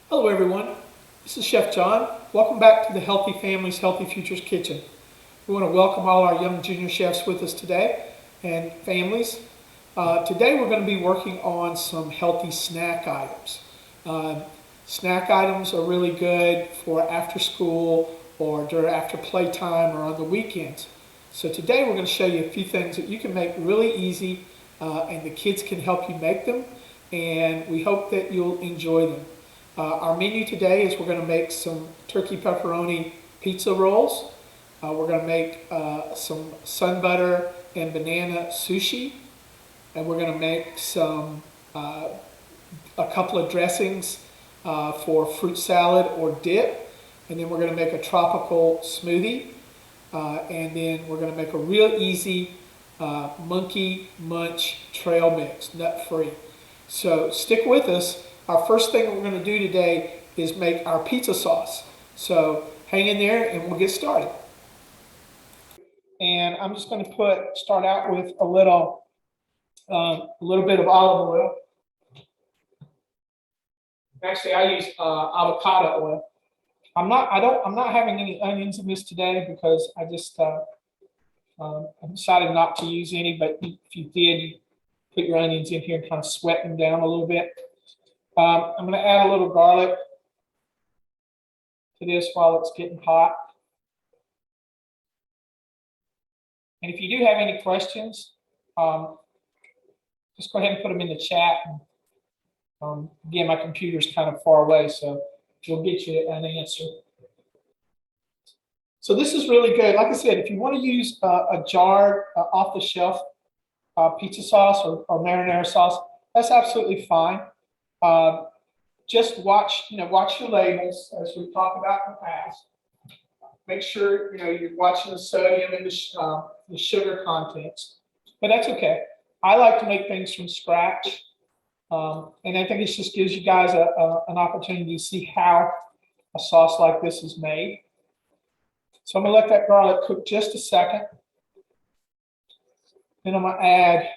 Hello everyone, this is Chef John. Welcome back to the Healthy Families, Healthy Futures Kitchen. We want to welcome all our young junior chefs with us today and families. Today we're going to be working on some healthy snack items. Snack items are really good for after school or during after playtime or on the weekends. So today we're going to show you a few things that you can make really easy and the kids can help you make them, and we hope that you'll enjoy them. Our menu today is we're going to make some turkey pepperoni pizza rolls. We're going to make some SunButter and banana sushi. And we're going to make some a couple of dressings for fruit salad or dip. And then we're going to make a tropical smoothie. And then we're going to make a real easy Monkey Munch Trail mix, nut-free. So stick with us. Our first thing we're going to do today is make our pizza sauce. So hang in there and we'll get started. And I'm just going to start out with a little bit of olive oil. Actually, I use avocado oil. I'm not having any onions in this today because I just I decided not to use any. But if you did, you put your onions in here and kind of sweat them down a little bit. I'm going to add a little garlic to this while it's getting hot. And if you do have any questions, just go ahead and put them in the chat. Again, my computer's kind of far away, so we'll get you an answer. So this is really good. Like I said, if you want to use a jarred, off-the-shelf pizza sauce or marinara sauce, that's absolutely fine. Just watch your labels, as we've talked about in the past. Make sure you're watching the sodium and the sugar contents. But that's okay. I like to make things from scratch, and I think it just gives you guys an opportunity to see how a sauce like this is made. So I'm gonna let that garlic cook just a second. Then I'm gonna add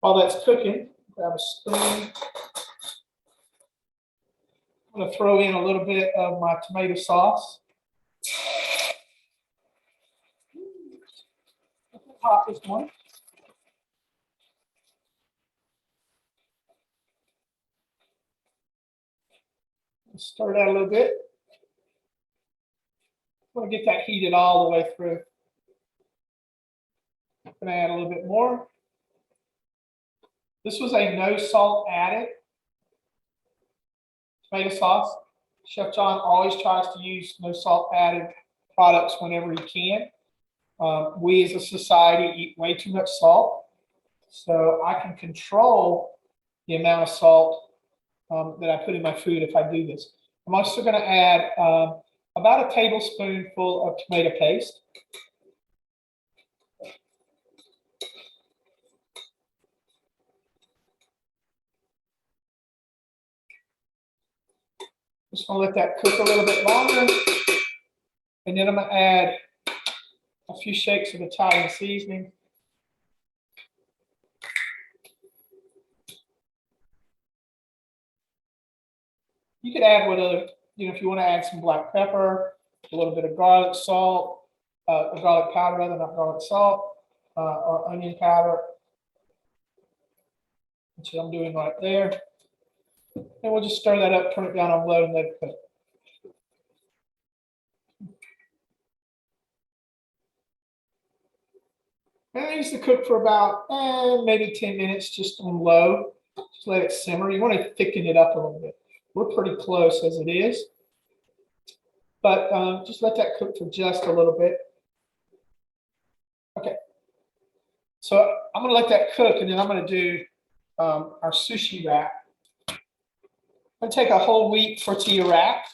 while that's cooking, grab a spoon. I'm going to throw in a little bit of my tomato sauce. Hot this one. Stir that a little bit. I'm going to get that heated all the way through. I'm going to add a little bit more. This was a no salt added tomato sauce. Chef John always tries to use no salt added products whenever he can. We as a society eat way too much salt, so I can control the amount of salt that I put in my food if I do this. I'm also going to add about a tablespoonful of tomato paste. Just going to let that cook a little bit longer. And then I'm going to add a few shakes of Italian seasoning. You could add if you want to add some black pepper, a little bit of garlic salt, garlic powder rather, not garlic salt, or onion powder, which I'm doing right there. And we'll just stir that up, turn it down on low, and let it cook. And I used to cook for about maybe 10 minutes just on low. Just let it simmer. You want to thicken it up a little bit. We're pretty close as it is. But just let that cook for just a little bit. Okay. So I'm going to let that cook, and then I'm going to do our sushi wrap. I'm going to take a whole wheat tortilla wrap,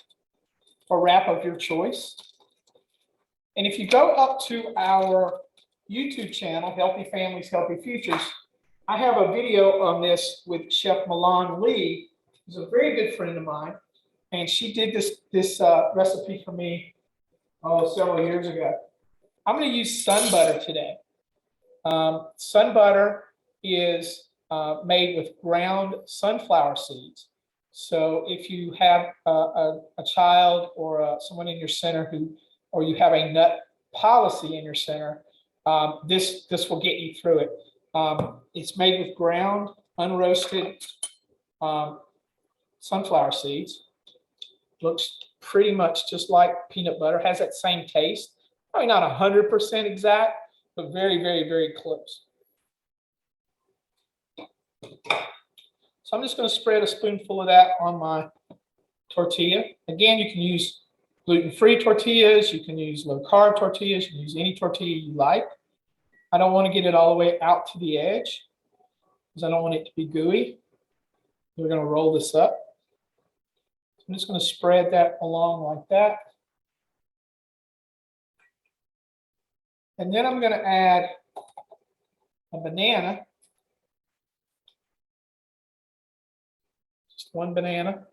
or wrap of your choice. And if you go up to our YouTube channel, Healthy Families, Healthy Futures, I have a video on this with Chef Milan Lee, who's a very good friend of mine, and she did this recipe for me several years ago. I'm going to use SunButter today. SunButter is made with ground sunflower seeds. So if you have a child or someone in your center or you have a nut policy in your center, this will get you through it. It's made with ground, unroasted sunflower seeds. Looks pretty much just like peanut butter, has that same taste. Probably not 100% exact, but very, very, very close. So I'm just going to spread a spoonful of that on my tortilla. Again, you can use gluten-free tortillas, you can use low-carb tortillas, you can use any tortilla you like. I don't want to get it all the way out to the edge because I don't want it to be gooey. We're going to roll this up. I'm just going to spread that along like that. And then I'm going to add a banana. Just one banana.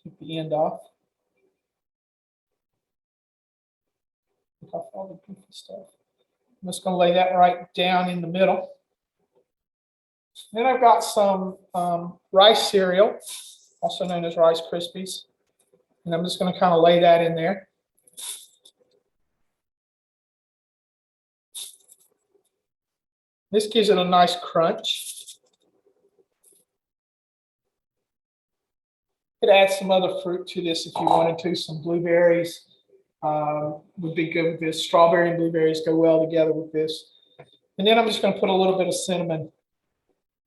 Take the end off. Take off all the goofy stuff. I'm just going to lay that right down in the middle. Then I've got some rice cereal, also known as Rice Krispies. And I'm just going to kind of lay that in there. This gives it a nice crunch. You could add some other fruit to this if you wanted to. Some blueberries would be good with this. Strawberry and blueberries go well together with this. And then I'm just going to put a little bit of cinnamon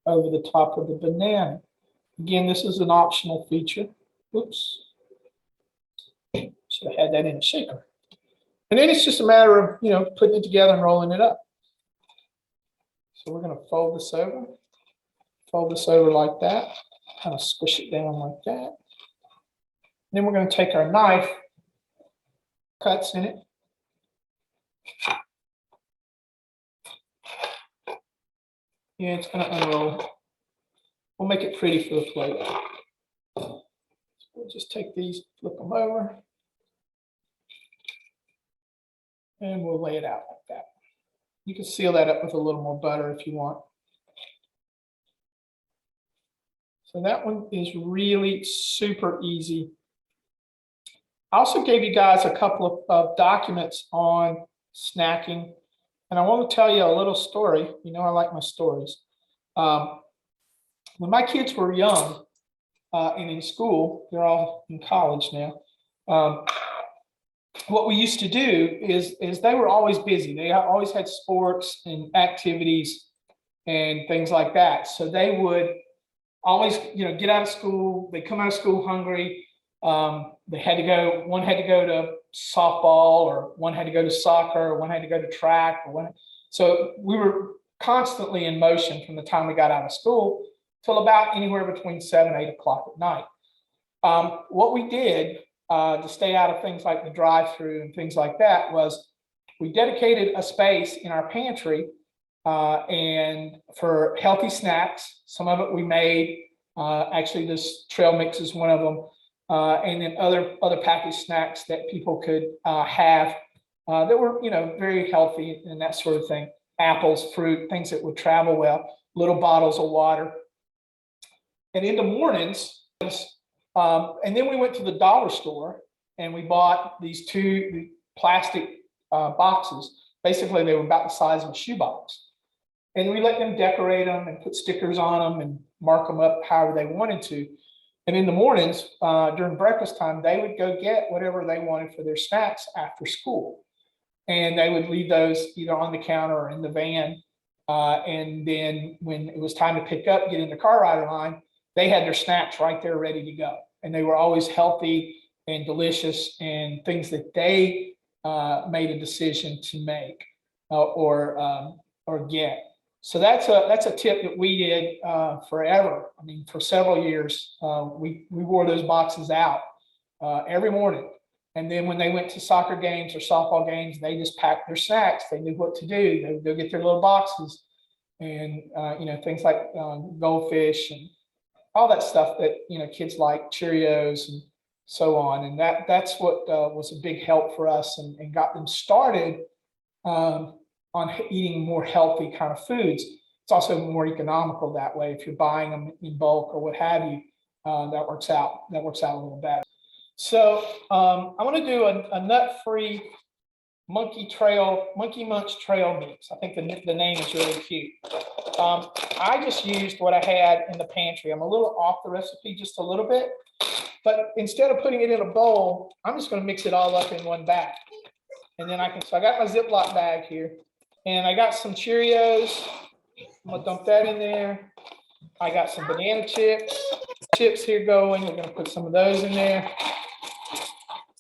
over the top of the banana. Again, this is an optional feature. Oops. Should have had that in a shaker. And then it's just a matter of, putting it together and rolling it up. So we're going to fold this over like that, kind of squish it down like that. Then we're going to take our knife, cuts in it. Yeah, it's going to unroll. We'll make it pretty for the plate. So we'll just take these, flip them over, and we'll lay it out like that. You can seal that up with a little more butter if you want. So that one is really super easy. I also gave you guys a couple of documents on snacking. And I want to tell you a little story. I like my stories. When my kids were young and in school, they're all in college now. What we used to do is they were always busy. They always had sports and activities and things like that. So they would always, get out of school. They come out of school hungry. One had to go to softball, or one had to go to soccer, or one had to go to track. So we were constantly in motion from the time we got out of school till about anywhere between 7 and 8 o'clock at night. What we did to stay out of things like the drive-through and things like that was we dedicated a space in our pantry and for healthy snacks. Some of it we made. Actually, this trail mix is one of them. And then other packaged snacks that people could have that were, very healthy and that sort of thing. Apples, fruit, things that would travel well, little bottles of water. And in the mornings, and then we went to the dollar store and we bought these two plastic boxes. Basically, they were about the size of a shoebox. And we let them decorate them and put stickers on them and mark them up however they wanted to. And in the mornings, during breakfast time, they would go get whatever they wanted for their snacks after school. And they would leave those either on the counter or in the van. And then when it was time to pick up, get in the car rider line, they had their snacks right there ready to go. And they were always healthy and delicious and things that they made a decision to make or get. So that's a tip that we did forever. I mean, for several years, we wore those boxes out every morning. And then when they went to soccer games or softball games, they just packed their snacks. They knew what to do. They would go get their little boxes and, things like goldfish and all that stuff that, kids like, Cheerios and so on. And that's what was a big help for us and got them started on eating more healthy kind of foods. It's also more economical that way. If you're buying them in bulk or what have you, that works out a little better. So I want to do a nut-free Monkey Munch Trail mix. I think the name is really cute. I just used what I had in the pantry. I'm a little off the recipe just a little bit, but instead of putting it in a bowl, I'm just going to mix it all up in one bag. And then so I got my Ziploc bag here, and I got some Cheerios. I'm gonna dump that in there. I got some banana chips here going. We're gonna put some of those in there.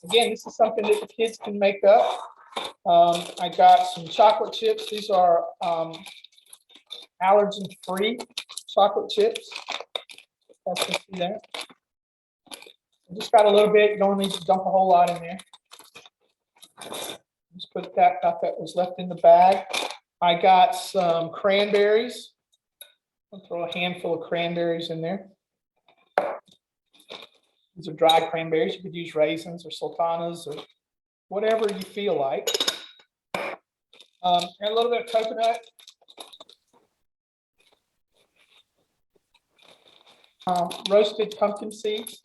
Again, this is something that the kids can make up. I got some chocolate chips. These are allergen-free chocolate chips. That's just there. I just got a little bit. You don't need to dump a whole lot in there. Just put that was left in the bag. I got some cranberries. I'll throw a handful of cranberries in there. These are dried cranberries. You could use raisins or sultanas or whatever you feel like. And a little bit of coconut. Roasted pumpkin seeds,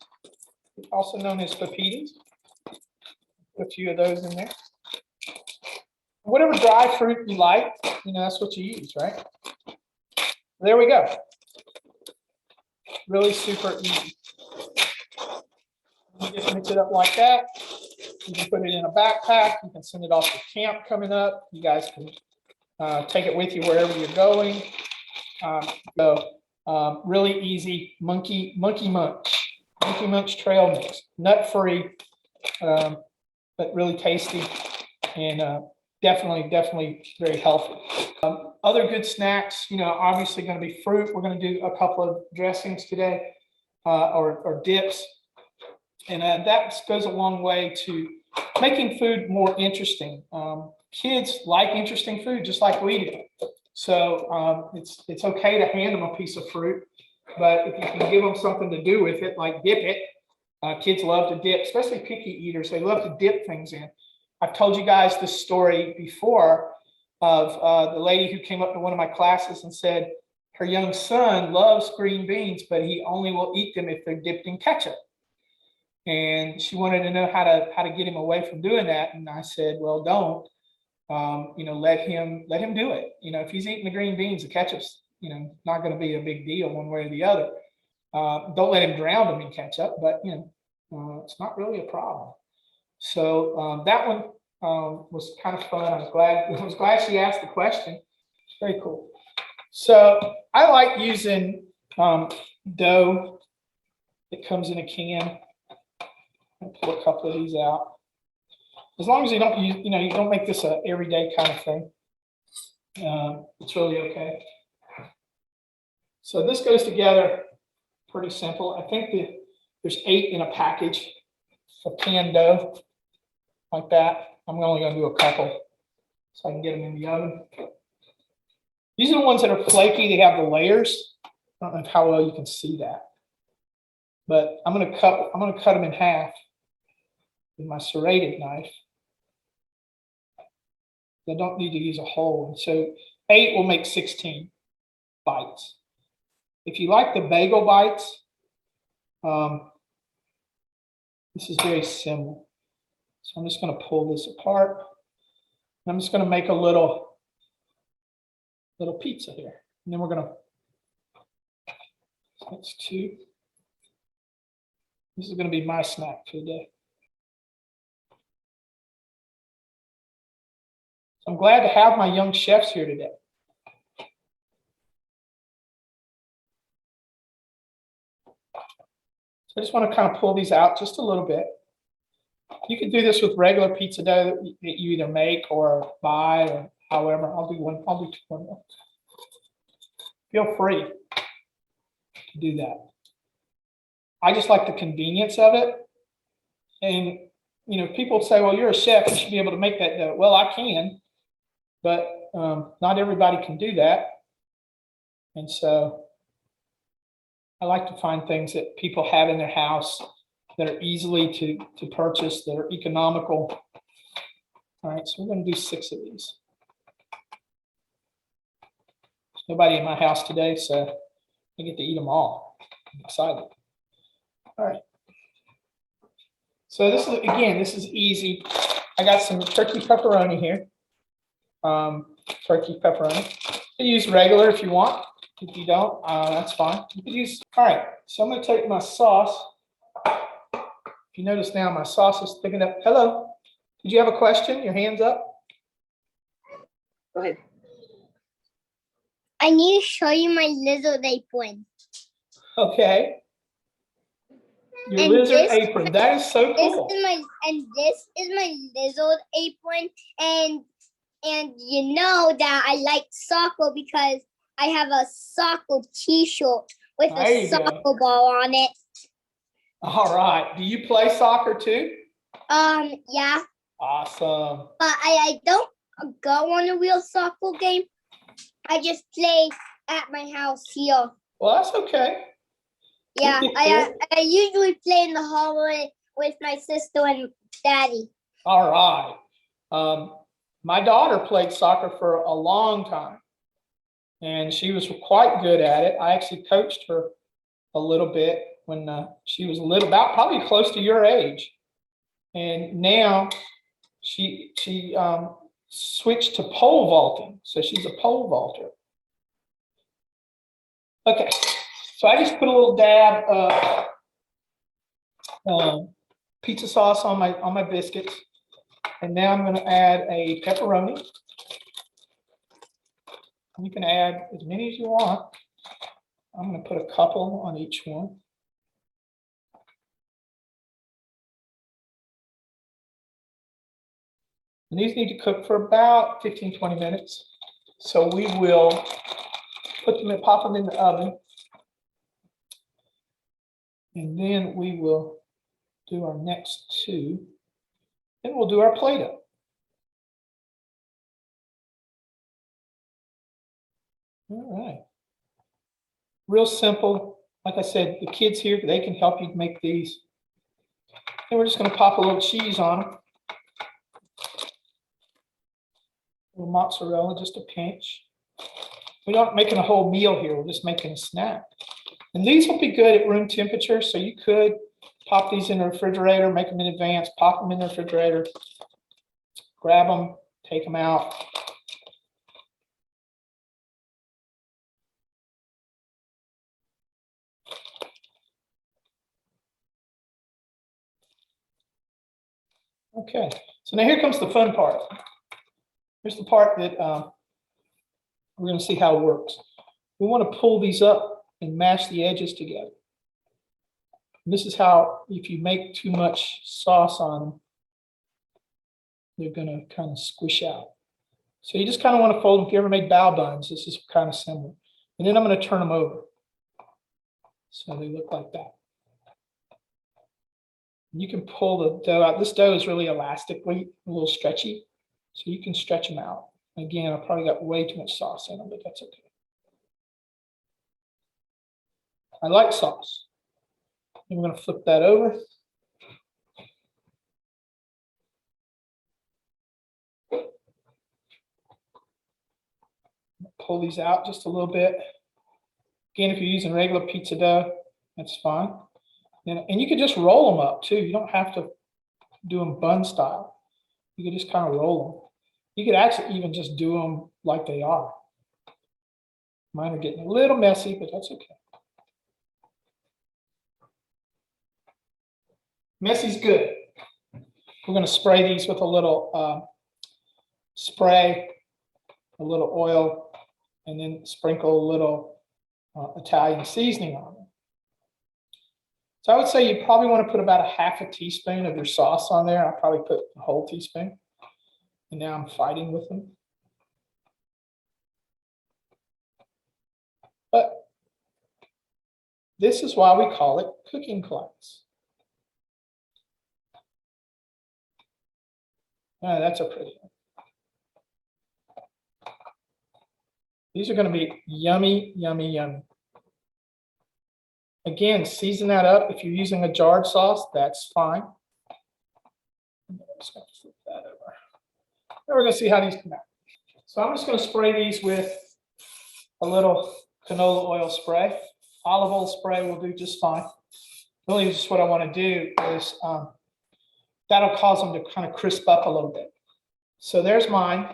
also known as pepitas. Put a few of those in there. Whatever dry fruit you like, that's what you use, right? There we go. Really super easy. You just mix it up like that. You can put it in a backpack. You can send it off to camp coming up. You guys can take it with you wherever you're going. Really easy Monkey Munch Trail mix, nut-free, but really tasty and definitely very healthy. Other good snacks, obviously going to be fruit. We're going to do a couple of dressings today, or dips, and that goes a long way to making food more interesting. Kids like interesting food just like we do. So it's okay to hand them a piece of fruit, but if you can give them something to do with it, like dip it. Kids love to dip, especially picky eaters. They love to dip things in. I've told you guys this story before of the lady who came up to one of my classes and said her young son loves green beans, but he only will eat them if they're dipped in ketchup. And she wanted to know how to get him away from doing that. And I said, well, don't. Let him do it. If he's eating the green beans, the ketchup's not going to be a big deal one way or the other. Don't let him drown them in ketchup, but it's not really a problem. So that one was kind of fun. I was glad she asked the question. It's very cool. So I like using dough that comes in a can. I'll pull a couple of these out. As long as you don't use, you don't make this a everyday kind of thing. It's really okay. So this goes together pretty simple. I think there's 8 in a package of canned dough like that. I'm only going to do a couple so I can get them in the oven. These are the ones that are flaky. They have the layers. I don't know how well you can see that, but I'm going to cut them in half with my serrated knife. I don't need to use a whole one. So 8 will make 16 bites. If you like the bagel bites, this is very similar. So I'm just going to pull this apart. I'm just going to make a little pizza here. And then we're going to, that's 2. This is going to be my snack for the day. So I'm glad to have my young chefs here today. So I just want to kind of pull these out just a little bit. You can do this with regular pizza dough that you either make or buy or however. I'll do 2 more. Feel free to do that. I just like the convenience of it. And, people say, well, you're a chef, you should be able to make that dough. Well, I can, but not everybody can do that. And so I like to find things that people have in their house that are easily to purchase, that are economical. All right, so we're going to do 6 of these. There's nobody in my house today, so I get to eat them all. I'm excited. All right. So this is, again, this is easy. I got some turkey pepperoni here. Turkey pepperoni. You can use regular if you want. If you don't, that's fine. You can use. All right. So I'm going to take my sauce. If you notice now, my sauce is thickened up. Hello. Did you have a question? Your hand's up. Go ahead. I need to show you my lizard apron. Okay. Your And lizard this- apron. That is so cool. This is my lizard apron, and you know that I like soccer because I have a soccer T-shirt with There a you go. soccer ball on it. All right. Do you play soccer too? Yeah, Awesome. but I don't go on a real soccer game. I just play at my house here. Well, that's okay. Yeah, Okay, I usually play in the hallway with my sister and daddy. All right. My daughter played soccer for a long time, and she was quite good at it. I actually coached her a little bit when she was a little, about probably close to your age. And now she switched to pole vaulting, so she's a pole vaulter. Okay, so I just put a little dab of pizza sauce on my biscuits, and now I'm going to add a pepperoni. You can add as many as you want. I'm going to put a couple on each one. And these need to cook for about 15-20 minutes. So we will put them and pop them in the oven. And then we will do our next 2. Then we'll do our Play-Doh. All right. Real simple. Like I said, the kids here, they can help you make these. And we're just going to pop a little cheese on them. A little mozzarella, just a pinch. We're not making a whole meal here. We're just making a snack. And these will be good at room temperature, so you could pop these in the refrigerator, make them in advance, pop them in the refrigerator, grab them, take them out. Okay, so now here comes the fun part. Here's the part that we're going to see how it works. We want to pull these up and mash the edges together. And this is how, if you make too much sauce on them, they're going to kind of squish out. So you just kind of want to fold them. If you ever made bao buns, this is kind of similar. And then I'm going to turn them over. So they look like that. You can pull the dough out. This dough is really elastically a little stretchy, so you can stretch them out. Again, I probably got way too much sauce in them, but that's okay. I like sauce. I'm going to flip that over. Pull these out just a little bit. Again, if you're using regular pizza dough, that's fine. And you can just roll them up too. You don't have to do them bun style. You can just kind of roll them. You could actually even just do them like they are. Mine are getting a little messy, but that's okay. Messy's good. We're going to spray these with a little spray, a little oil, and then sprinkle a little Italian seasoning on them. So I would say you probably want to put about a half a teaspoon of your sauce on there. I'll probably put a whole teaspoon. And now I'm fighting with them. But this is why we call it cooking class. Oh, that's a pretty one. These are going to be yummy, yummy, yummy. Again, season that up. If you're using a jarred sauce, that's fine. I'm just going to flip that over. Now we're going to see how these come out. So I'm just going to spray these with a little canola oil spray. Olive oil spray will do just fine. Really, just what I want to do is that'll cause them to kind of crisp up a little bit. So there's mine.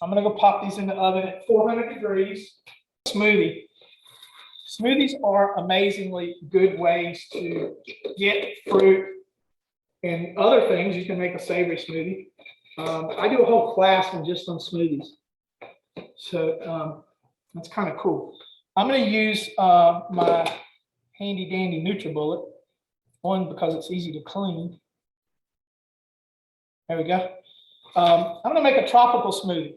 I'm going to go pop these in the oven at 400 degrees. Smoothie. Smoothies are amazingly good ways to get fruit and other things. You can make a savory smoothie. I do a whole class on just on smoothies. So that's kind of cool. I'm going to use my handy dandy NutriBullet. One, because it's easy to clean. There we go. I'm going to make a tropical smoothie.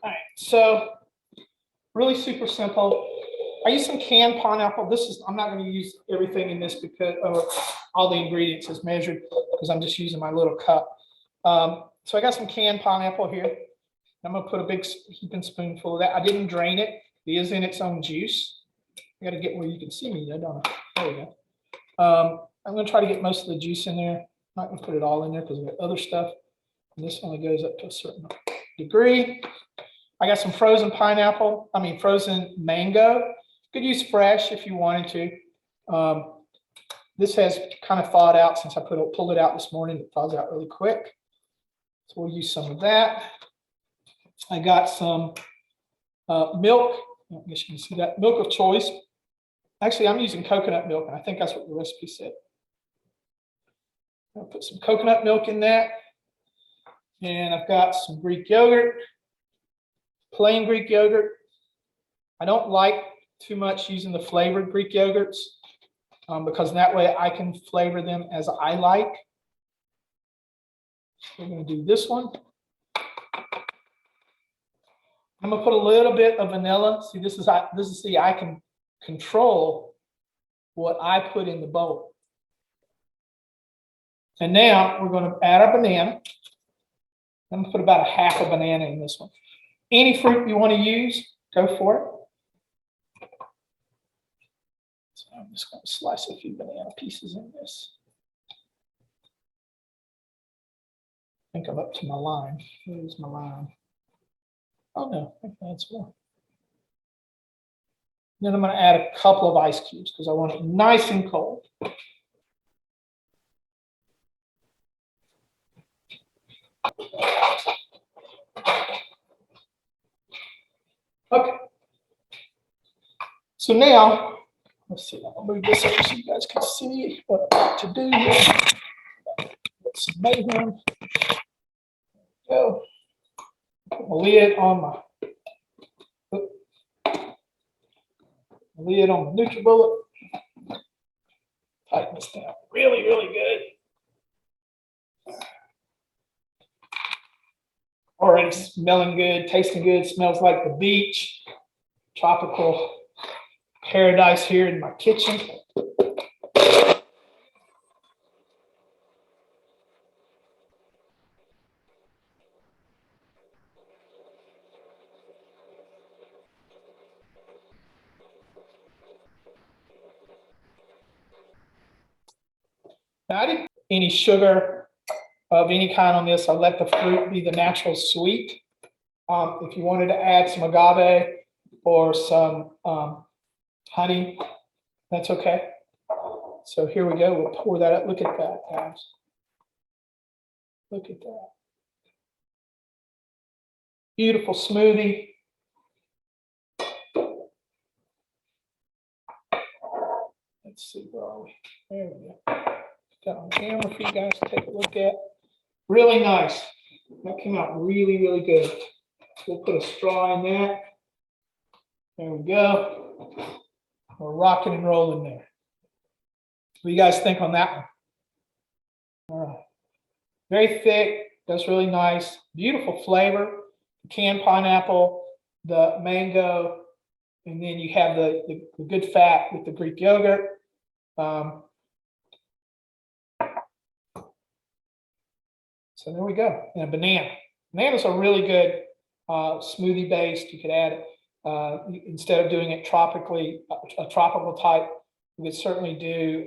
All right, so really super simple. I use some canned pineapple. I'm not going to use everything in this because all the ingredients is measured because I'm just using my little cup. So I got some canned pineapple here. I'm going to put a big heaping spoonful of that. I didn't drain it. It is in its own juice. I got to get where you can see me though, don't I? There we go. I'm going to try to get most of the juice in there. I'm not going to put it all in there because we got other stuff. And this only goes up to a certain degree. I got some frozen frozen mango. You could use fresh if you wanted to. This has kind of thawed out since I pulled it out this morning. It thaws out really quick. So we'll use some of that. I got some milk. I guess you can see that. Milk of choice. Actually, I'm using coconut milk, and I think that's what the recipe said. I'll put some coconut milk in that. And I've got some Greek yogurt. Plain Greek yogurt. I don't like too much using the flavored Greek yogurts because that way I can flavor them as I like. So we're going to do this one. I'm going to put a little bit of vanilla. See, this is I can control what I put in the bowl. And now we're going to add our banana. I'm going to put about a half a banana in this one. Any fruit you want to use, go for it. So I'm just going to slice a few banana pieces in this. I think I'm up to my lime. Here's my lime. Oh no, I think that's one. Then I'm going to add a couple of ice cubes because I want it nice and cold. Okay. So now, let's see, I'll move this over so you guys can see what I'm about to do here. Get some mayhem. Go. Put my lid on my NutriBullet. Tighten this down really, really good. Already smelling good, tasting good, smells like the beach. Tropical paradise here in my kitchen. Now, I didn't put any sugar of any kind on this. I let the fruit be the natural sweet. If you wanted to add some agave or some honey, that's okay. So here we go. We'll pour that up. Look at that, guys. Look at that. Beautiful smoothie. Let's see, where are we? There we go. Got on camera for you guys to take a look at. Really nice. That came out really, really good. We'll put a straw in that. There we go. We're rocking and rolling there. What do you guys think on that one? All right. Very thick. That's really nice. Beautiful flavor. Canned pineapple, the mango, and then you have the good fat with the Greek yogurt. So there we go. And a banana. Bananas are really good smoothie based. You could add Instead of doing it tropically, a tropical type, we could certainly do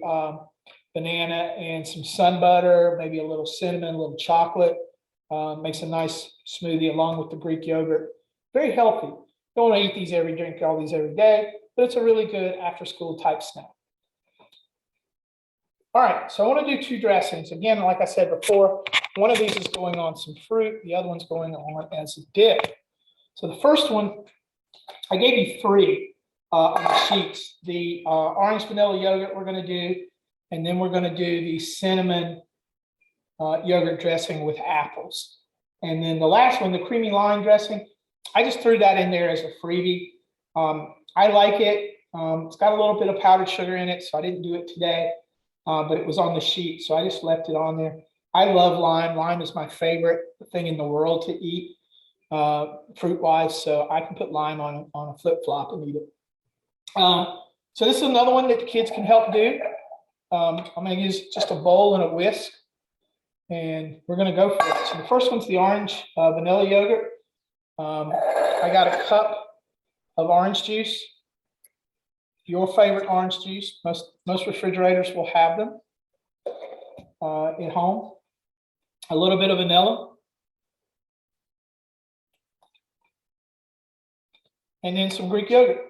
banana and some sun butter, maybe a little cinnamon, a little chocolate. Makes a nice smoothie along with the Greek yogurt. Very healthy. Don't want to eat these drink all these every day, but it's a really good after school type snack. All right, so I want to do 2 dressings. Again, like I said before, one of these is going on some fruit, the other one's going on as a dip. So the first one, I gave you 3 on the sheets. The orange vanilla yogurt we're going to do, and then we're going to do the cinnamon yogurt dressing with apples. And then the last one, the creamy lime dressing, I just threw that in there as a freebie. I like it. It's got a little bit of powdered sugar in it, so I didn't do it today, but it was on the sheet, so I just left it on there. I love lime. Lime is my favorite thing in the world to eat, fruit-wise, so I can put lime on a flip-flop and eat it. So this is another one that the kids can help do. I'm going to use just a bowl and a whisk, and we're going to go for it. So the first one's the orange vanilla yogurt. I got a cup of orange juice, your favorite orange juice. Most refrigerators will have them at home. A little bit of vanilla. And then some Greek yogurt.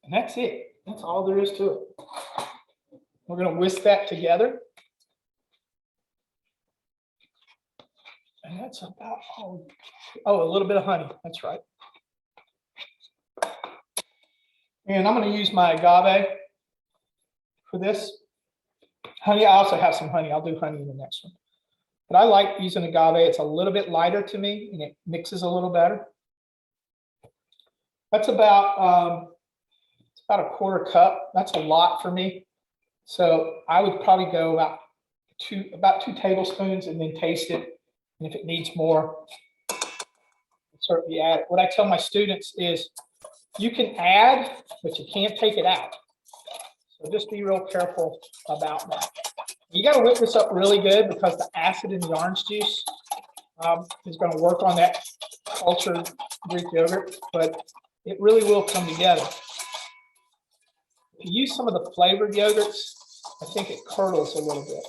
And that's it. That's all there is to it. We're going to whisk that together. And that's about all. Oh, a little bit of honey. That's right. And I'm going to use my agave for this. Honey, I also have some honey. I'll do honey in the next one. But I like using agave. It's a little bit lighter to me, and it mixes a little better. That's about it's about a 1/4 cup. That's a lot for me. So I would probably go about 2 tablespoons and then taste it. And if it needs more, certainly add it. What I tell my students is you can add, but you can't take it out. So just be real careful about that. You got to whip this up really good because the acid in the orange juice is going to work on that cultured Greek yogurt, but it really will come together. If you use some of the flavored yogurts, I think it curdles a little bit.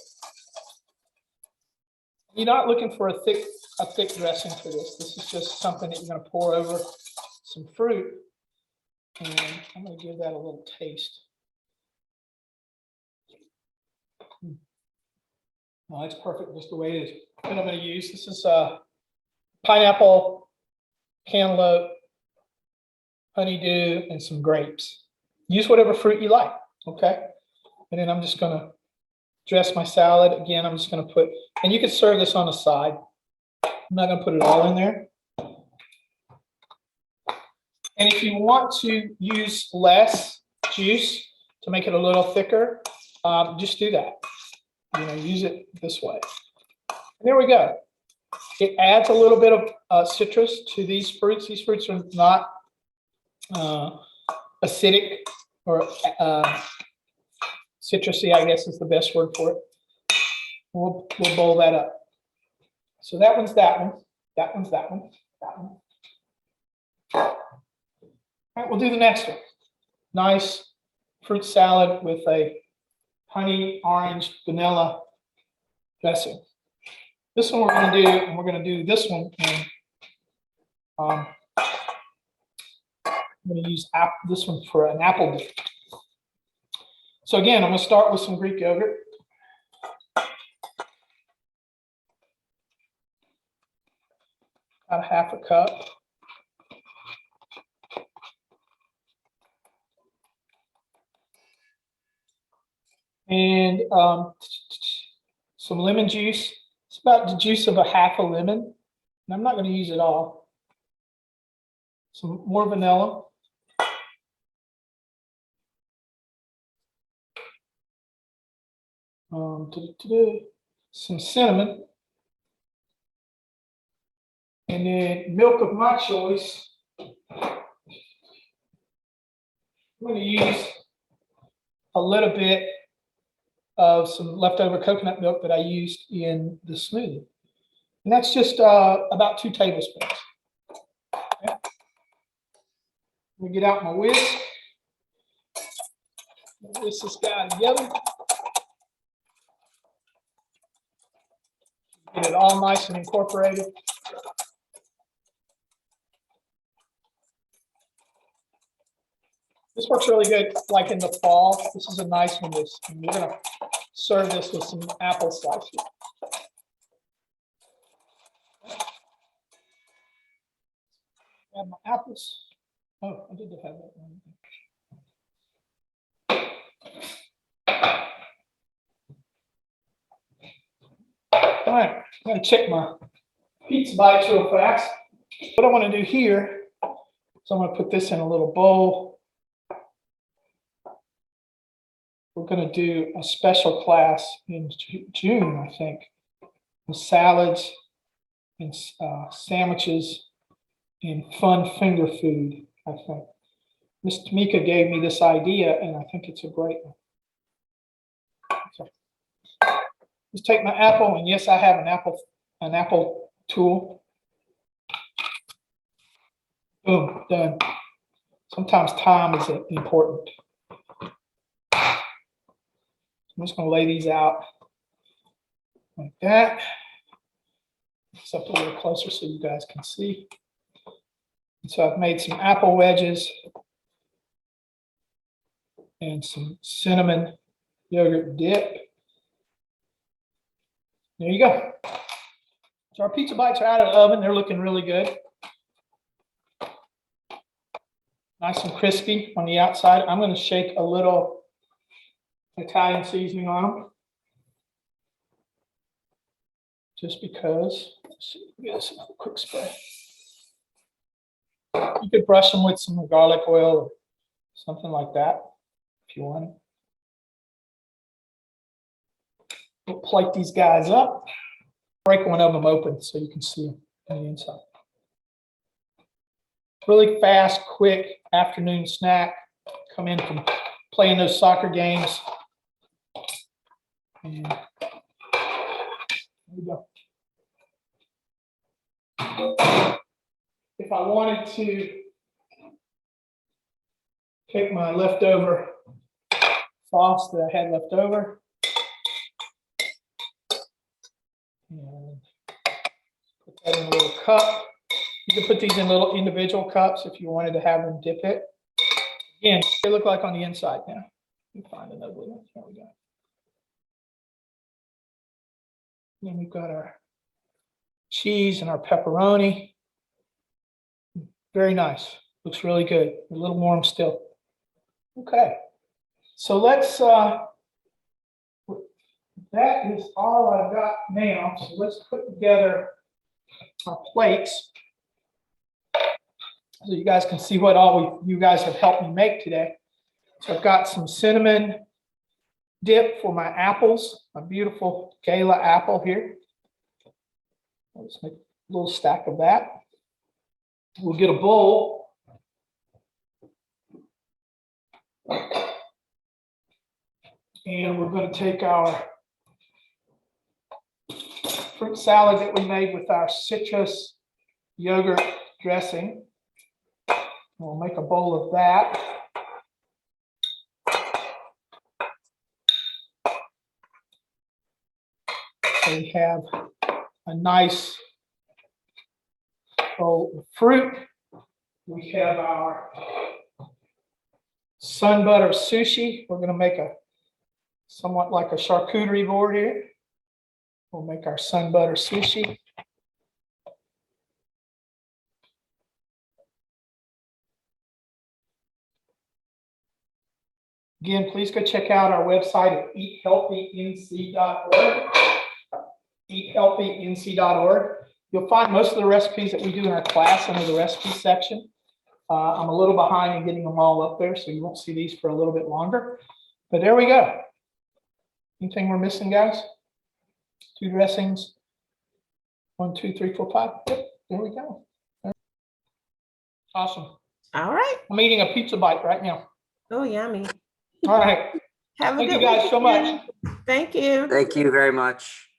You're not looking for a thick dressing for this. This is just something that you're going to pour over some fruit, and I'm going to give that a little taste. No, it's perfect just the way it is. What I'm going to use, this is pineapple, cantaloupe, honeydew, and some grapes. Use whatever fruit you like, okay? And then I'm just going to dress my salad. Again, I'm just going to put, and you can serve this on the side. I'm not going to put it all in there. And if you want to use less juice to make it a little thicker, just do that. Use it this way. And there we go. It adds a little bit of citrus to these fruits. These fruits are not acidic or citrusy, I guess is the best word for it. We'll bowl that up. So that one's that one. That one's that one. That one. All right, we'll do the next one. Nice fruit salad with a honey, orange, vanilla dressing. This one we're going to do, and we're going to do this one. And, I'm going to use this one for an apple dip. So again, I'm going to start with some Greek yogurt. About 1/2 cup. And some lemon juice. It's about the juice of a 1/2 lemon. And I'm not going to use it all. Some more vanilla. Some cinnamon. And then milk of my choice. I'm going to use a little bit of some leftover coconut milk that I used in the smoothie. And that's just about 2 tablespoons. Okay. Let me get out my whisk. Whisk this guy together. Get it all nice and incorporated. This works really good, like in the fall. This is a nice one. And we're gonna serve this with some apple slices. Have my apples. Oh, I did have that one. All right, I'm gonna check my pizza bites real fast. What I want to do here is I'm gonna put this in a little bowl. We're gonna do a special class in June, I think, with salads and sandwiches and fun finger food, I think. Miss Tamika gave me this idea, and I think it's a great one. So, just take my apple, and yes, I have an apple tool. Boom, done. Sometimes time is important. I'm just going to lay these out like that. It's up a little closer so you guys can see. And so I've made some apple wedges and some cinnamon yogurt dip. There you go. So our pizza bites are out of the oven. They're looking really good. Nice and crispy on the outside. I'm going to shake a little Italian seasoning on them. Just because. Let's see, get this a quick spray. You could brush them with some garlic oil or something like that if you want. We'll plate these guys up. Break one of them open so you can see them on the inside. Really fast, quick afternoon snack. Come in from playing those soccer games. And there we go. If I wanted to take my leftover sauce that I had left over and put that in a little cup. You can put these in little individual cups if you wanted to have them dip it. Again, they look like on the inside now. Let me find an ugly one. There we go. Then we've got our cheese and our pepperoni. Very nice. Looks really good. A little warm still. Okay. So let's, that is all I've got now. So let's put together our plates so you guys can see what all you guys have helped me make today. So I've got some cinnamon dip for my apples, my beautiful gala apple here. I'll just make a little stack of that. We'll get a bowl. And we're going to take our fruit salad that we made with our citrus yogurt dressing. We'll make a bowl of that. So we have a nice bowl of fruit. We have our SunButter Sushi. We're going to make a somewhat like a charcuterie board here. We'll make our SunButter Sushi. Again, please go check out our website at eathealthync.org. eathealthync.org. You'll find most of the recipes that we do in our class under the recipes section. I'm a little behind in getting them all up there, so you won't see these for a little bit longer. But there we go. Anything we're missing, guys? 2 dressings. 1, 2, 3, 4, 5. Yep, there we go. Awesome. All right. I'm eating a pizza bite right now. Oh, yummy. All right. Have a Thank good you guys so much. Thank you. Thank you very much.